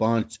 5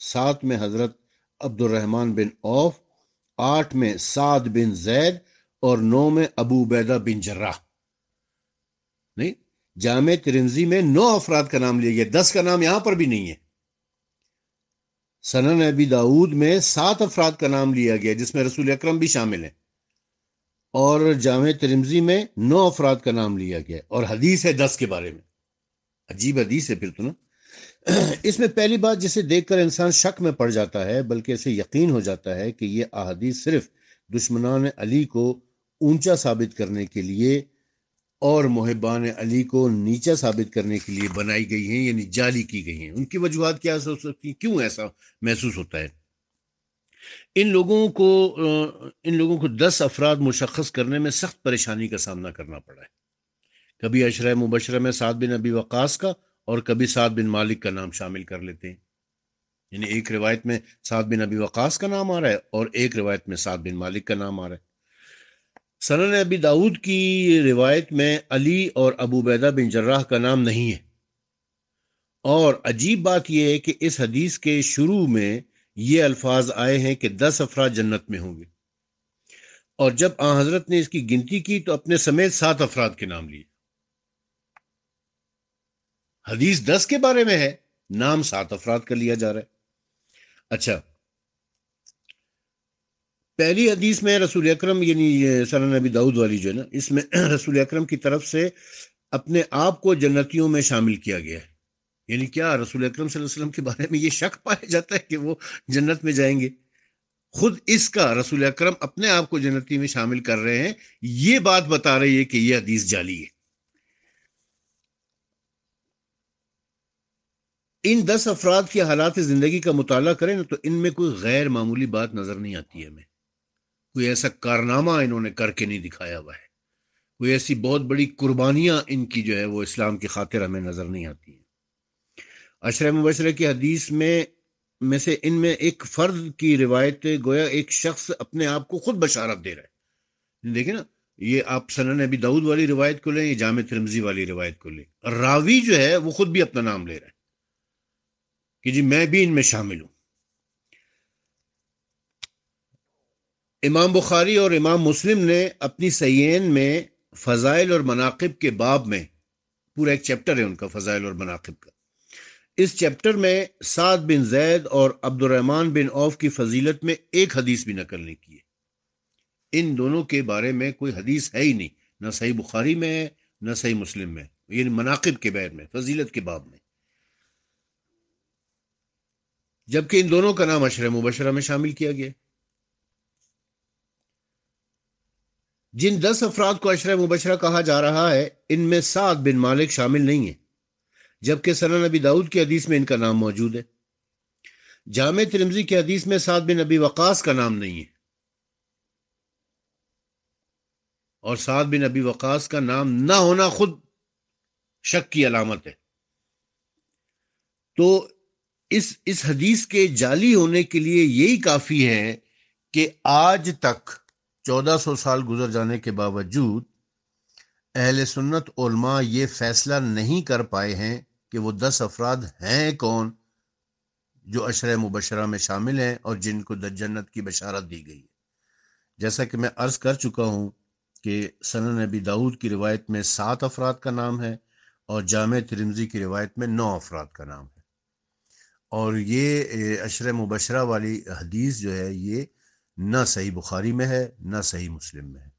7 میں حضرت عبد الرحمن بن عوف، 8 میں سعد بن زید اور 9 میں ابو عبیدہ بن جراح۔ نہیں، جامع ترمذی میں 9 افراد کا نام لیا گیا، 10 کا نام یہاں پر بھی نہیں ہے۔ سنن ابی داؤد میں 7 افراد کا نام لیا گیا جس میں رسول اکرم بھی شامل ہیں، اور جامع ترمذی میں 9 افراد کا نام لیا گیا، اور حدیث ہے 10 کے بارے میں۔ عجیب حدیث ہے پھر تو نا۔ اس میں پہلی بات جسے دیکھ کر انسان شک میں پڑ جاتا ہے، بلکہ اسے یقین ہو جاتا ہے کہ یہ احادیث صرف دشمنان علی کو اونچا ثابت کرنے کے لیے اور محبان علی کو نیچا ثابت کرنے کے لیے بنائی گئی ہیں، یعنی جعلی کی گئی ہیں۔ ان کی وجوہات کیا ہو سکتی ہیں؟ کیوں ایسا محسوس ہوتا ہے؟ ان لوگوں کو 10 افراد مشخص کرنے میں سخت پریشانی کا سامنا کرنا پڑا ہے۔ کبھی عشرہ مبشرہ میں سعد بن ابی وقاص کا اور کبھی سعد بن مالک کا نام شامل کر لیتے ہیں، یعنی ایک روایت میں سعد بن ابی وقاص کا نام آ رہا ہے اور ایک روایت میں سعد بن مالک کا نام آ رہا ہے۔ سنن ابی داؤد کی روایت میں علی اور ابو عبیدہ بن جراح کا نام نہیں ہے، اور عجیب بات یہ ہے کہ اس حدیث کے شروع میں یہ الفاظ آئے ہیں کہ 10 افراد جنت میں ہوں گے، اور جب آن حضرت نے اس کی گنتی کی تو اپنے سمیت 7 افراد کے نام لیے۔ حدیث 10 کے بارے میں ہے، نام 7 افراد کا لیا جا رہا ہے۔ اچھا، پہلی حدیث میں رسول اکرم، یعنی سنن نبی داؤد والی جو ہے نا، اس میں رسول اکرم کی طرف سے اپنے آپ کو جنتیوں میں شامل کیا گیا ہے۔ یعنی کیا رسول اکرم صلی اللہ علیہ وسلم کے بارے میں یہ شک پایا جاتا ہے کہ وہ جنت میں جائیں گے؟ خود اس کا رسول اکرم اپنے آپ کو جنتی میں شامل کر رہے ہیں، یہ بات بتا رہی ہے کہ یہ حدیث جعلی ہے۔ ان 10 افراد کی حالات زندگی کا مطالعہ کریں نا تو ان میں کوئی غیر معمولی بات نظر نہیں آتی ہے ہمیں، کوئی ایسا کارنامہ انہوں نے کر کے نہیں دکھایا ہوا ہے، کوئی ایسی بہت بڑی قربانیاں ان کی جو ہے وہ اسلام کی خاطر ہمیں نظر نہیں آتی ہیں۔ عشرہ مبشرہ کی حدیث میں سے ان میں ایک فرد کی روایت گویا ایک شخص اپنے آپ کو خود بشارت دے رہا ہے۔ دیکھیں نا، یہ آپ سنن ابی داؤد والی روایت کو لیں یا جامع ترمذی والی روایت کو لیں، راوی جو ہے وہ خود بھی اپنا نام لے رہا ہے کہ جی میں بھی ان میں شامل ہوں۔ امام بخاری اور امام مسلم نے اپنی صحیحین میں فضائل اور مناقب کے باب میں، پورا ایک چیپٹر ہے ان کا فضائل اور مناقب کا، اس چیپٹر میں سعد بن زید اور عبد الرحمن بن عوف کی فضیلت میں ایک حدیث بھی نقل نہیں کی ہے۔ ان دونوں کے بارے میں کوئی حدیث ہے ہی نہیں، نہ صحیح بخاری میں ہے نہ صحیح مسلم میں، یعنی مناقب کے باب میں، فضیلت کے باب میں، جبکہ ان دونوں کا نام عشرہ مبشرہ میں شامل کیا گیا۔ جن 10 افراد کو عشرہ مبشرہ کہا جا رہا ہے ان میں سعد بن مالک شامل نہیں ہے، جبکہ سنن نبی داؤد کی حدیث میں ان کا نام موجود ہے۔ جامع ترمذی کی حدیث میں سعد بن ابی وقاص کا نام نہیں ہے، اور سعد بن ابی وقاص کا نام نہ ہونا خود شک کی علامت ہے۔ تو اس حدیث کے جعلی ہونے کے لیے یہی کافی ہے کہ آج تک 1400 سال گزر جانے کے باوجود اہل سنت علماء یہ فیصلہ نہیں کر پائے ہیں کہ وہ 10 افراد ہیں کون جو عشرہ مبشرہ میں شامل ہیں اور جن کو جنت کی بشارت دی گئی ہے۔ جیسا کہ میں عرض کر چکا ہوں کہ سنن ابی داؤد کی روایت میں 7 افراد کا نام ہے اور جامع ترمذی کی روایت میں 9 افراد کا نام ہے، اور یہ عشرہ مبشرہ والی حدیث جو ہے یہ نہ صحیح بخاری میں ہے نہ صحیح مسلم میں ہے۔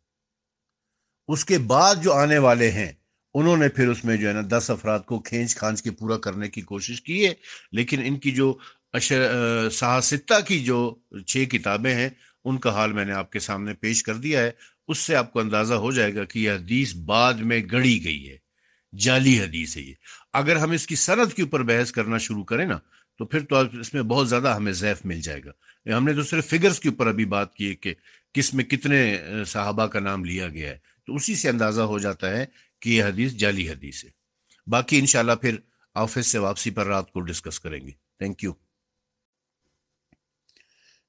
اس کے بعد جو آنے والے ہیں انہوں نے پھر اس میں جو ہے نا 10 افراد کو کھینچ کھانچ کے پورا کرنے کی کوشش کی ہے، لیکن ان کی جو صحاح کی جو 6 کتابیں ہیں ان کا حال میں نے آپ کے سامنے پیش کر دیا ہے۔ اس سے آپ کو اندازہ ہو جائے گا کہ یہ حدیث بعد میں گڑی گئی ہے، جعلی حدیث ہے یہ۔ اگر ہم اس کی سند کے اوپر بحث کرنا شروع کریں نا تو پھر تو اس میں بہت زیادہ ہمیں ضعف مل جائے گا۔ ہم نے تو صرف فگرز کے اوپر ابھی بات کی ہے کہ کس میں کتنے صحابہ کا نام لیا گیا ہے، تو اسی سے اندازہ ہو جاتا ہے کہ یہ حدیث جعلی حدیث ہے۔ باقی انشاءاللہ پھر آفس سے واپسی پر رات کو ڈسکس کریں گے۔ Thank you.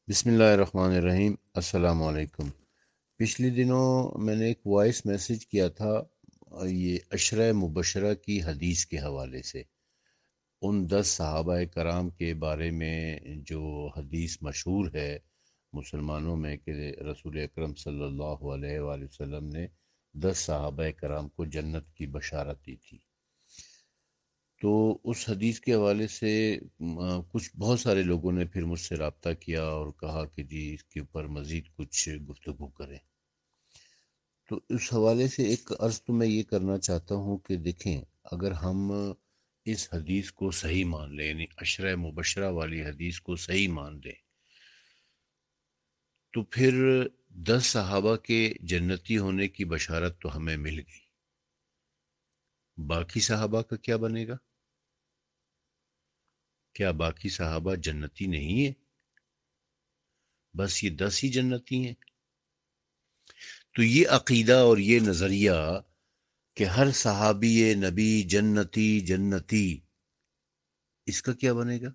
بسم اللہ الرحمن الرحیم۔ السلام علیکم۔ پچھلے دنوں میں نے ایک وائس میسج کیا تھا یہ عشرہ مبشرہ کی حدیث کے حوالے سے، ان 10 صحابہ کرام کے بارے میں جو حدیث مشہور ہے مسلمانوں میں کہ رسول اکرم صلی اللہ علیہ وآلہ وسلم نے 10 صحابہ کرام کو جنت کی بشارت دی تھی، تو اس حدیث کے حوالے سے بہت سارے لوگوں نے پھر مجھ سے رابطہ کیا اور کہا کہ جی اس کے اوپر مزید کچھ گفتگو کریں۔ تو اس حوالے سے ایک عرض تو میں یہ کرنا چاہتا ہوں کہ دیکھیں، اگر ہم اس حدیث کو صحیح مان لیں، یعنی عشرہ مبشرہ والی حدیث کو صحیح مان لیں، تو پھر 10 صحابہ کے جنتی ہونے کی بشارت تو ہمیں مل گئی، باقی صحابہ کا کیا بنے گا؟ کیا باقی صحابہ جنتی نہیں ہیں؟ بس یہ 10 ہی جنتی ہیں؟ تو یہ عقیدہ اور یہ نظریہ کہ ہر صحابی نبی جنتی جنتی، اس کا کیا بنے گا؟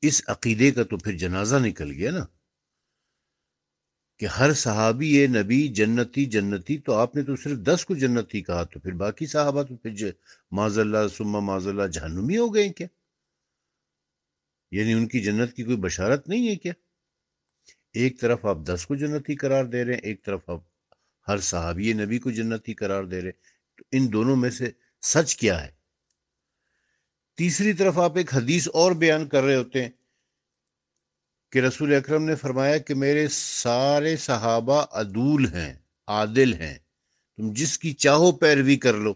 اس عقیدے کا تو پھر جنازہ نکل گیا نا، کہ ہر صحابی نبی جنتی جنتی، تو آپ نے تو صرف 10 کو جنتی کہا، تو پھر باقی صحابہ تو پھر معاذ اللہ ثم معاذ اللہ جہنمی ہو گئے کیا؟ یعنی ان کی جنت کی کوئی بشارت نہیں ہے کیا؟ ایک طرف آپ 10 کو جنتی قرار دے رہے ہیں، ایک طرف آپ ہر صحابی نبی کو جنتی قرار دے رہے ہیں، تو ان دونوں میں سے سچ کیا ہے؟ تیسری طرف آپ ایک حدیث اور بیان کر رہے ہوتے ہیں کہ رسول اکرم نے فرمایا کہ میرے سارے صحابہ عدول ہیں، عادل ہیں، تم جس کی چاہو پیروی کر لو۔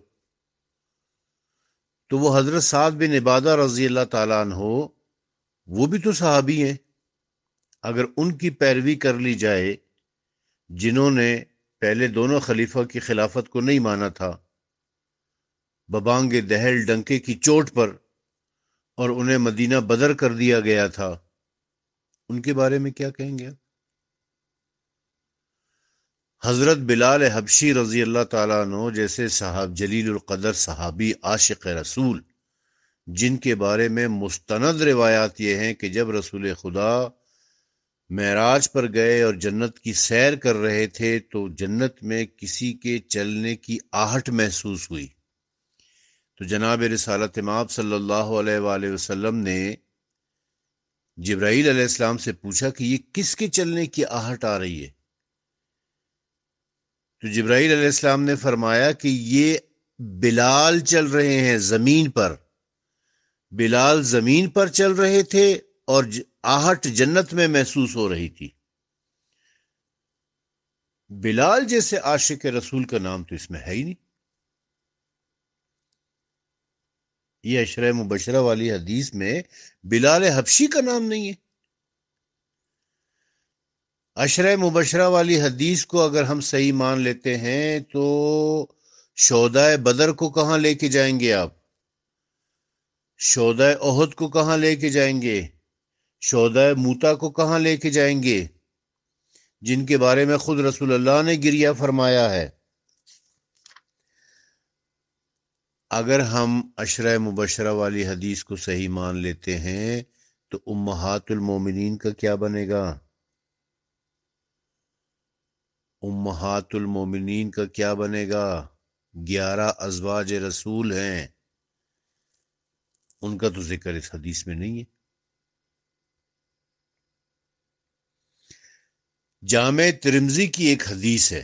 تو وہ حضرت سعد بن عبادہ رضی اللہ تعالیٰ عنہ، وہ بھی تو صحابی ہیں، اگر ان کی پیروی کر لی جائے، جنہوں نے پہلے دونوں خلیفہ کی خلافت کو نہیں مانا تھا، ببانگ دہل ڈنکے کی چوٹ پر، اور انہیں مدینہ بدر کر دیا گیا تھا، ان کے بارے میں کیا کہیں گے آپ؟ حضرت بلال حبشی رضی اللہ تعالیٰ عنہ جیسے صحاب جلیل القدر صحابی عاشق رسول، جن کے بارے میں مستند روایات یہ ہیں کہ جب رسول خدا معراج پر گئے اور جنت کی سیر کر رہے تھے تو جنت میں کسی کے چلنے کی آہٹ محسوس ہوئی، تو جناب رسالت مآب صلی اللہ علیہ وآلہ وسلم نے جبرائیل علیہ السلام سے پوچھا کہ یہ کس کے چلنے کی آہٹ آ رہی ہے؟ تو جبرائیل علیہ السلام نے فرمایا کہ یہ بلال چل رہے ہیں زمین پر، بلال زمین پر چل رہے تھے اور آہٹ جنت میں محسوس ہو رہی تھی۔ بلال جیسے عاشق رسول کا نام تو اس میں ہے ہی نہیں۔ یہ عشرہ مبشرہ والی حدیث میں بلال حبشی کا نام نہیں ہے۔ عشرہ مبشرہ والی حدیث کو اگر ہم صحیح مان لیتے ہیں تو شہدائے بدر کو کہاں لے کے جائیں گے آپ؟ شہدائے احد کو کہاں لے کے جائیں گے؟ شہدائے موتا کو کہاں لے کے جائیں گے، جن کے بارے میں خود رسول اللہ نے گریہ فرمایا ہے؟ اگر ہم عشرہ مبشرہ والی حدیث کو صحیح مان لیتے ہیں تو امہات المومنین کا کیا بنے گا؟ امہات المومنین کا کیا بنے گا؟ 11 ازواج رسول ہیں، ان کا تو ذکر اس حدیث میں نہیں ہے۔ جامع ترمذی کی ایک حدیث ہے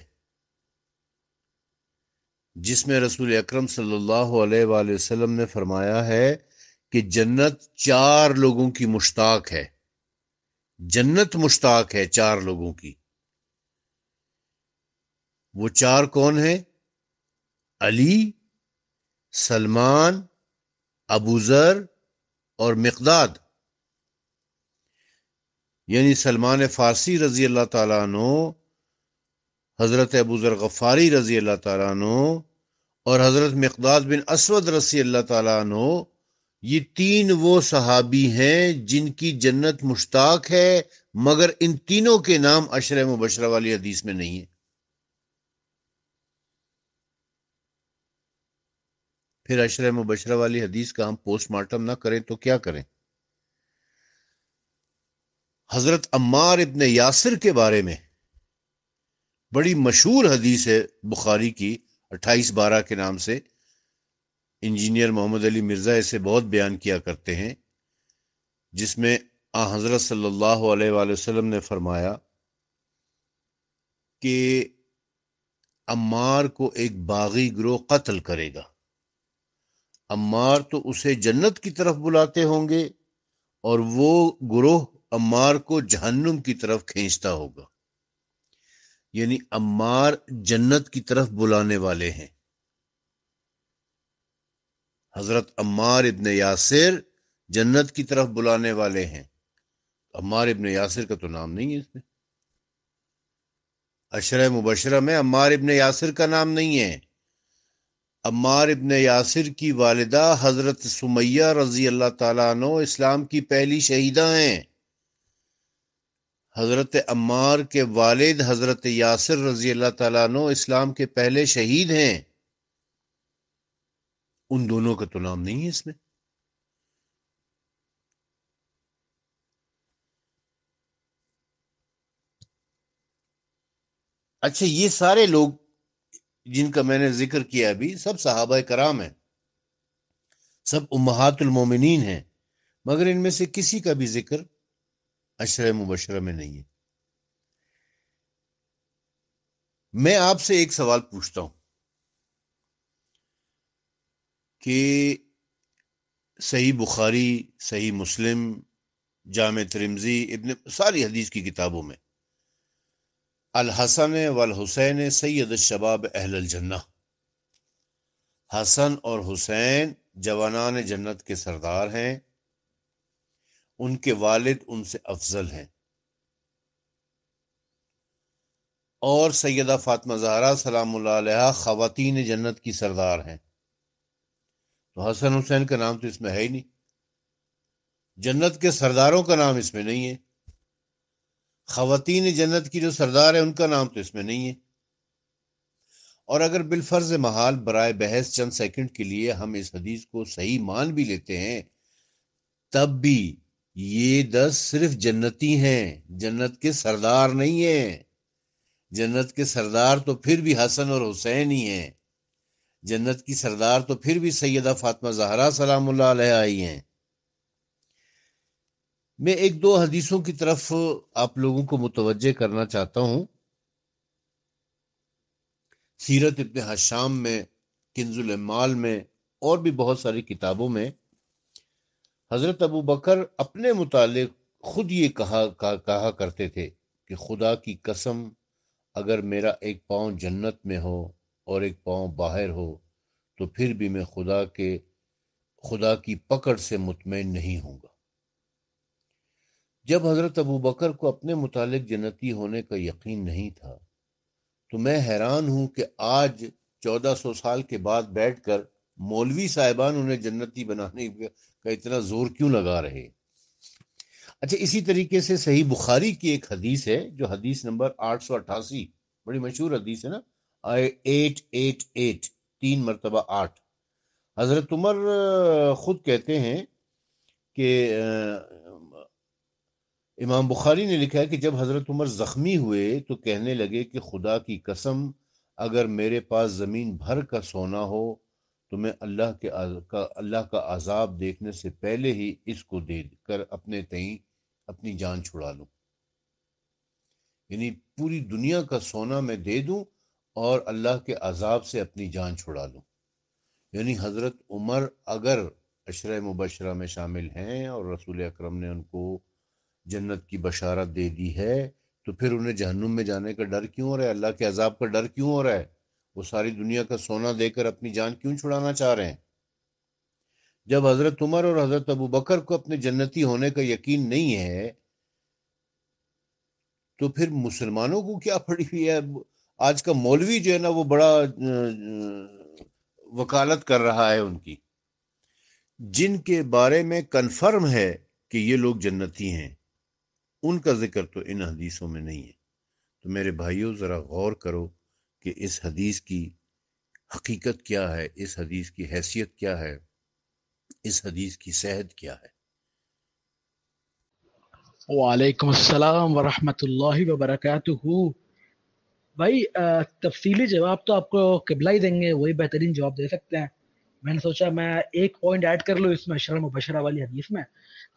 جس میں رسول اکرم صلی اللہ علیہ وآلہ وسلم نے فرمایا ہے کہ جنت 4 لوگوں کی مشتاق ہے، جنت مشتاق ہے 4 لوگوں کی۔ وہ 4 کون ہیں؟ علی، سلمان، ابو ذر اور مقداد، یعنی سلمان فارسی رضی اللہ تعالیٰ عنہ، حضرت ابو ذر غفاری رضی اللہ تعالیٰ عنہ، اور حضرت مقداد بن اسود رضی اللہ تعالیٰ عنہ، یہ 3 وہ صحابی ہیں جن کی جنت مشتاق ہے، مگر ان تینوں کے نام عشرہ مبشرہ والی حدیث میں نہیں ہے۔ پھر عشرہ مبشرہ والی حدیث کا ہم پوسٹ مارٹم نہ کریں تو کیا کریں؟ حضرت عمار ابن یاسر کے بارے میں بڑی مشہور حدیث ہے بخاری کی 2812 کے نام سے، انجینئر محمد علی مرزا اسے بہت بیان کیا کرتے ہیں، جس میں حضرت صلی اللہ علیہ وآلہ وسلم نے فرمایا کہ عمار کو ایک باغی گروہ قتل کرے گا، عمار تو اسے جنت کی طرف بلاتے ہوں گے اور وہ گروہ عمار کو جہنم کی طرف کھینچتا ہوگا، یعنی عمار جنت کی طرف بلانے والے ہیں۔ حضرت عمار ابن یاسر جنت کی طرف بلانے والے ہیں، عمار ابن یاسر کا تو نام نہیں ہے اس میں، عشرہ مبشرہ میں عمار ابن یاسر کا نام نہیں ہے۔ عمار ابن یاسر کی والدہ حضرت سمیہ رضی اللہ تعالیٰ عنہ اسلام کی پہلی شہیدہ ہیں۔ حضرت عمار کے والد حضرت یاسر رضی اللہ تعالیٰ عنہ اسلام کے پہلے شہید ہیں، ان دونوں کا تو نام نہیں ہے اس میں۔ اچھا، یہ سارے لوگ جن کا میں نے ذکر کیا ابھی سب صحابہ کرام ہیں، سب امہات المومنین ہیں، مگر ان میں سے کسی کا بھی ذکر عشرہ مبشرہ میں نہیں ہے۔ میں آپ سے ایک سوال پوچھتا ہوں کہ صحیح بخاری، صحیح مسلم، جامع ترمذی، ساری حدیث کی کتابوں میں الحسن والحسین سید الشباب اہل الجنہ، حسن اور حسین جوانان جنت کے سردار ہیں، ان کے والد ان سے افضل ہیں، اور سیدہ فاطمہ زہرا سلام اللہ علیہا خواتین جنت کی سردار ہیں۔ تو حسن حسین کا نام تو اس میں ہے ہی نہیں، جنت کے سرداروں کا نام اس میں نہیں ہے، خواتین جنت کی جو سردار ہیں ان کا نام تو اس میں نہیں ہے۔ اور اگر بالفرض محال برائے بحث چند سیکنڈ کے لیے ہم اس حدیث کو صحیح مان بھی لیتے ہیں، تب بھی یہ 10 صرف جنتی ہیں، جنت کے سردار نہیں ہیں۔ جنت کے سردار تو پھر بھی حسن اور حسین ہی ہیں، جنت کی سردار تو پھر بھی سیدہ فاطمہ زہرا سلام اللہ علیہا ہی ہیں۔ میں ایک دو حدیثوں کی طرف آپ لوگوں کو متوجہ کرنا چاہتا ہوں۔ سیرت ابن حشام میں، کنز الاموال میں، اور بھی بہت ساری کتابوں میں حضرت ابو بکر اپنے متعلق خود یہ کہا کرتے تھے کہ خدا کی قسم، اگر میرا ایک پاؤں جنت میں ہو اور ایک پاؤں باہر ہو تو پھر بھی میں خدا کی پکڑ سے مطمئن نہیں ہوں گا۔ جب حضرت ابو بکر کو اپنے متعلق جنتی ہونے کا یقین نہیں تھا تو میں حیران ہوں کہ آج 1400 سال کے بعد بیٹھ کر مولوی صاحبان انہیں جنتی بنانے کا اتنا زور کیوں لگا رہے۔ اچھا، اسی طریقے سے صحیح بخاری کی ایک حدیث ہے جو حدیث نمبر 888، بڑی مشہور حدیث ہے نا، 888، 3 مرتبہ 8۔ حضرت عمر خود کہتے ہیں کہ امام بخاری نے لکھا ہے کہ جب حضرت عمر زخمی ہوئے تو کہنے لگے کہ خدا کی قسم، اگر میرے پاس زمین بھر کا سونا ہو تو میں اللہ کا عذاب دیکھنے سے پہلے ہی اس کو دے کر اپنے تئیں اپنی جان چھڑا لوں، یعنی پوری دنیا کا سونا میں دے دوں اور اللہ کے عذاب سے اپنی جان چھڑا لوں۔ یعنی حضرت عمر اگر عشرہ مبشرہ میں شامل ہیں اور رسول اکرم نے ان کو جنت کی بشارت دے دی ہے، تو پھر انہیں جہنم میں جانے کا ڈر کیوں ہو رہا ہے؟ اللہ کے عذاب کا ڈر کیوں ہو رہا ہے؟ وہ ساری دنیا کا سونا دے کر اپنی جان کیوں چھڑانا چاہ رہے ہیں؟ جب حضرت عمر اور حضرت ابو بکر کو اپنے جنتی ہونے کا یقین نہیں ہے تو پھر مسلمانوں کو کیا پڑی ہوئی ہے؟ آج کا مولوی جو ہے نا وہ بڑا وکالت کر رہا ہے ان کی، جن کے بارے میں کنفرم ہے کہ یہ لوگ جنتی ہیں، ان کا ذکر تو ان حدیثوں میں نہیں ہے۔ تو میرے بھائیوں، ذرا غور کرو کہ اس حدیث کی حقیقت کیا ہے، اس حدیث کی حیثیت کیا ہے، اس حدیث کی صحت کیا ہے۔ وعلیکم السلام ورحمۃ اللہ وبرکاتہ۔ بھائی تفصیلی جواب تو آپ کو قبلہ ہی دیں گے، وہی بہترین جواب دے سکتے ہیں۔ میں نے سوچا میں ایک پوائنٹ ایڈ کر لوں اس میں اشرا مبشرہ والی حدیث میں.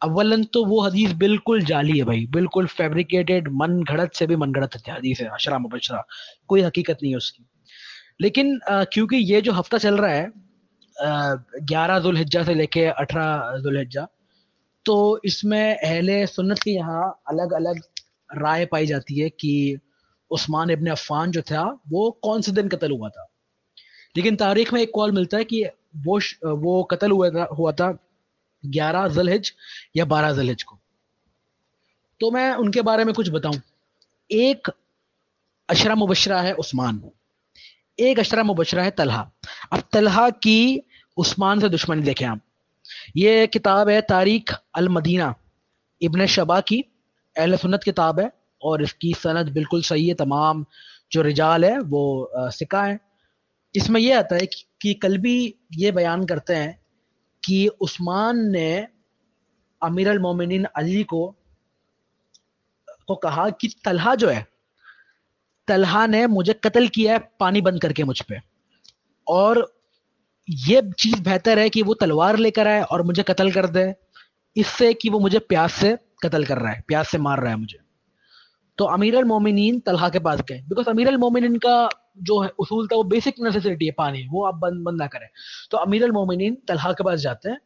اولن تو وہ حدیث بالکل جعلی ہے بھائی, بالکل فیبریکیٹڈ, من گھڑت سے بھی من گھڑت حدیث ہے اشرا مبشرہ, کوئی حقیقت نہیں ہے اس کی. لیکن کیونکہ یہ جو ہفتہ چل رہا ہے 11 ذوالحجہ سے لے کے 18 ذوالحجہ, تو اس میں اہل سنت کے یہاں الگ الگ رائے پائی جاتی ہے کہ عثمان ابن عفان جو تھا وہ کون سے دن قتل ہوا تھا. لیکن تاریخ میں ایک قول ملتا ہے کہ وہ قتل ہوا تھا 11 ذوالحج یا 12 ذوالحج کو. تو میں ان کے بارے میں کچھ بتاؤں. ایک اشرا مبشرہ ہے عثمان, ایک اشرا مبشرہ ہے طلحہ. اب طلحہ کی عثمان سے دشمنی دیکھیں آپ. یہ کتاب ہے تاریخ المدینہ ابن شبا کی, اہل سنت کتاب ہے, اور اس کی سند بالکل صحیح ہے, تمام جو رجال ہے وہ ثقہ ہیں. اس میں یہ آتا ہے کہ کلبی یہ بیان کرتے ہیں کہ عثمان نے امیر المومنین علی کو کہا کہ طلحہ جو ہے, طلحہ نے مجھے قتل کیا ہے پانی بند کر کے مجھ پہ, اور یہ چیز بہتر ہے کہ وہ تلوار لے کر آئے اور مجھے قتل کر دے, اس سے کہ وہ مجھے پیاس سے قتل کر رہا ہے, پیاس سے مار رہا ہے مجھے. تو امیر المومنین طلحہ کے پاس گئے, بیکاز امیر المومنین کا جو ہے اصول تھا وہ بیسک نیسیسٹی ہے پانی, وہ آپ بند نہ کریں. تو امیر المومنین طلحہ کے پاس جاتے ہیں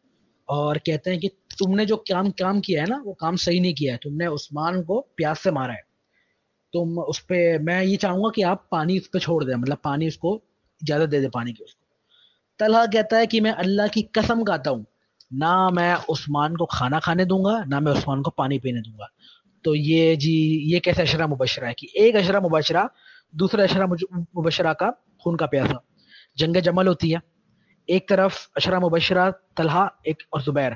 اور کہتے ہیں کہ تم نے جو کام کیا ہے نا وہ کام صحیح نہیں کیا ہے, تم نے عثمان کو پیاس سے مارا ہے, تم اس پہ, میں یہ چاہوں گا کہ آپ پانی اس پہ چھوڑ دیں, مطلب پانی اس کو اجازت دے دیں پانی کی اس کو. طلحہ کہتا ہے کہ میں اللہ کی قسم کھاتا ہوں, نہ میں عثمان کو کھانا کھانے دوں گا, نہ میں عثمان کو پانی پینے دوں گا. تو یہ کیسے اشرا مبشرہ ہے کہ ایک اشرا مبشرہ دوسرے اشرا مبشرہ کا خون کا پیاسا. جنگ جمل ہوتی ہے, ایک طرف اشرا مبشرہ طلحہ ایک اور زبیر,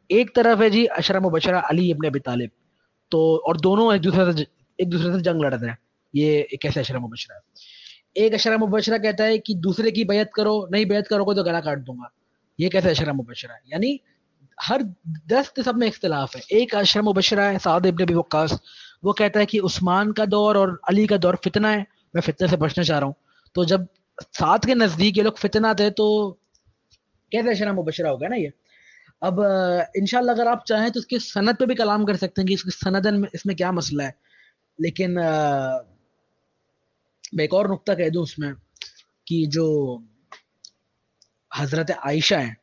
ایک طرف ہے جی اشرا مبشرہ علی ابن ابی طالب, تو اور دونوں ایک دوسرے سے جنگ لڑتے ہیں. یہ ایک ایسا اشرا مبشرہ ہے. ایک اشرا مبشرہ کہتا ہے کہ دوسرے کی بیعت کرو, نہیں بیعت کرو گے تو گلا کاٹ دوں گا. یہ کیسا اشرا مبشرہ ہے؟ یعنی ہر 10 سب میں اختلاف ہے. ایک اشرا مبشرہ ہے سعد ابن ابی وقاص, وہ کہتا ہے کہ عثمان کا دور اور علی کا دور فتنہ ہے, میں فتنہ سے بچنا چاہ رہا ہوں. تو جب سعد کے نزدیک یہ لوگ فتنہ تھے تو کیسا اشرا مبشرہ ہوگا نا یہ. اب انشاءاللہ اگر آپ چاہیں تو اس کی سند پہ بھی کلام کر سکتے ہیں کہ اس کی سندن اس میں کیا مسئلہ ہے, لیکن میں ایک اور نقطہ کہہ دوں اس میں کہ جو حضرت عائشہ ہیں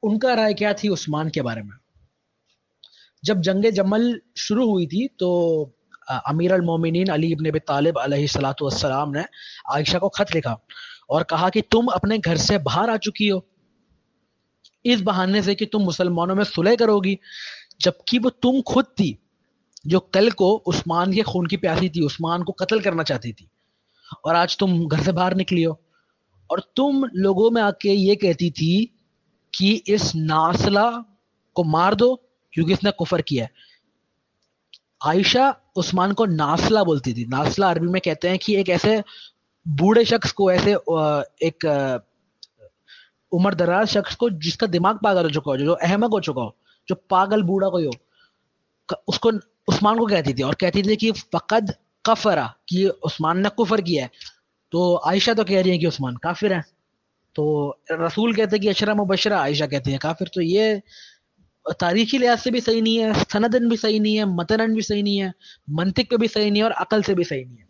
ان کا رائے کیا تھی عثمان کے بارے میں. جب جنگ جمل شروع ہوئی تھی تو امیر المومنین علی ابن ابی طالب علیہ الصلوۃ والسلام نے عائشہ کو خط لکھا اور کہا کہ تم اپنے گھر سے باہر آ چکی ہو اس بہانے سے کہ تم مسلمانوں میں صلح کرو گی, جبکہ وہ تم خود تھی جو کل کو عثمان کے خون کی پیاسی تھی, عثمان کو قتل کرنا چاہتی تھی, اور آج تم گھر سے باہر نکلی ہو اور تم لوگوں میں آ کے یہ کہتی تھی کہ اس ناسلہ کو مار دو کیونکہ اس نے کفر کیا ہے. عائشہ عثمان کو ناسلہ بولتی تھی. ناسلہ عربی میں کہتے ہیں کہ ایک ایسے بوڑھے شخص کو, ایسے ایک عمر دراز شخص کو جس کا دماغ پاگل ہو چکا ہو, جو احمق ہو چکا ہو, جو پاگل بوڑھا کوئی ہو, اس کو عثمان کو کہتی تھی اور کہتی تھی کہ فقد کفرا, کہ عثمان نے کفر کیا ہے. تو عائشہ تو کہہ رہی ہے کہ عثمان کافر ہے, تو رسول کہتے ہیں کہ اشرا مبشرہ, عائشہ کہتی ہیں کافر. تو یہ تاریخی لحاظ سے بھی صحیح نہیں ہے, سندن بھی صحیح نہیں ہے, متنن بھی صحیح نہیں ہے, منطق پہ بھی صحیح نہیں ہے, اور عقل سے بھی صحیح نہیں ہے.